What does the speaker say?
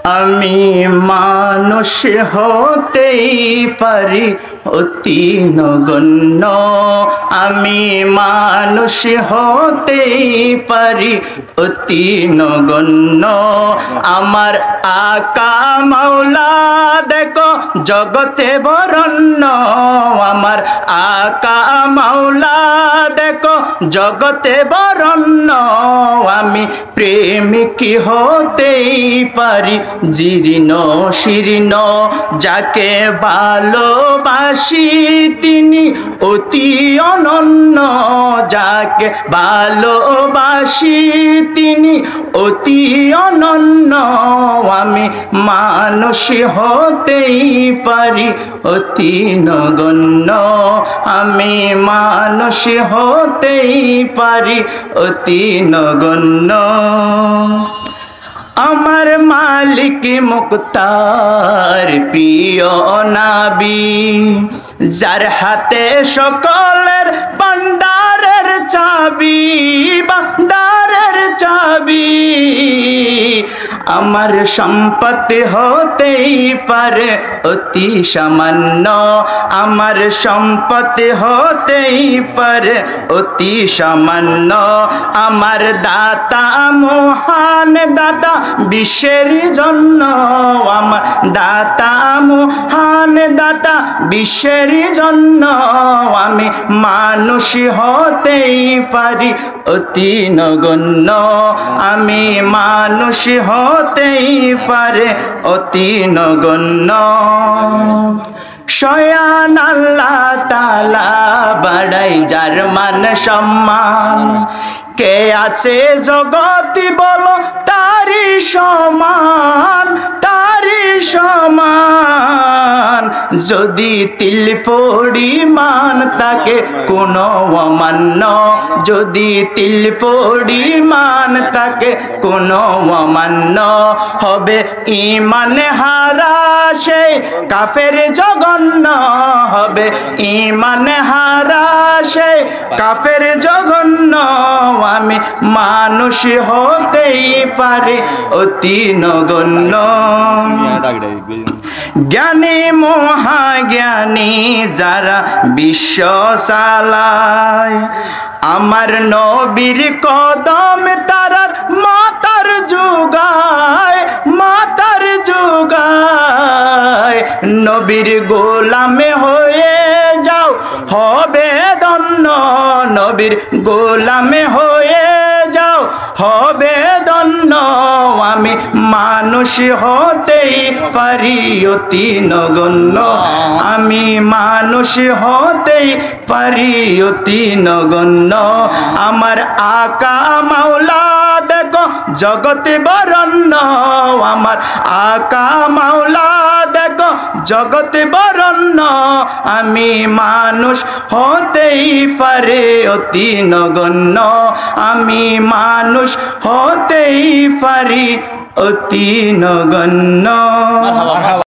আমি মানুষ হতেই পারি অতি নগণ্য, আমি মানুষ হতেই পারি অতি নগণ্য। আমার আকা মাওলা দেখো জগতে বরণ্য, আমার আকা মাওলা দেখো জগতে বরণ্য। আমি প্রেমিক হতেই পারি জীর্ণ শীর্ণ, যাকে ভালোবাসি তিনি অতি অনন্য, যাকে ভালোবাসি তিনি অতি অনন্য। আমি মানুষ হতেই পারি অতি নগণ্য, আমি মানুষ হতেই পারি অতি নগণ্য। আমার মালিক মুক্তার প্রিয় নবী, যার হাতে সকলের ভান্ডারের চাবি, ভান্ডারের চাবি। আমার সম্পত্তি হতেই পারে অতি সামান্য, আমার সম্পত্তি হতেই পারে অতি সামান্য। আমার দাতা মহান দাতা বিশ্বের জন্য, আমার দাতা মহান দাতা বিশ্বের জন্য। আমি মানুষ হতেই পারি অতি নগণ্য, আমি মানুষ হতেই পারে অতি নগণ্য। স্বয়ং আল্লাহ তাআলা বাড়াই যার মান সম্মান, কে আছে জগতি বলো তারি সমান, তারি সমান। যদি তিল পরিমাণ তাকে কোনো অমান্য, যদি তিল পরিমাণ তাকে কোনো অমান্য, হবে ঈমান হারা সেই কাফের জঘন্য, হবে ঈমান হারা সেই কাফের জঘন্য। আমি মানুষ হতেই পারি অতি নগণ্য। জ্ঞানী মহাজ্ঞানী যারা বিশ্ব চালায়, আমার নবীর কদম তারার মাতার যুগায়, মাতার যুগায়। নবীর গোলামে হয়ে যাও হবে ধন্য, নবীর গোলামে হয়ে যাও হবে ধন্য। আমি মানুষ হতেই পারি অতি নগণ্য, আমি মানুষ হতেই পারি অতি নগণ্য। আমার আকা মাওলা দেখো জগতে বরণ্য, আমার আকা মাওলা দেখো জগতে বরণ্য। আমি মানুষ হতেই পারে অতি নগণ্য, আমি মানুষ হতেই পারি অতি নগণ্য।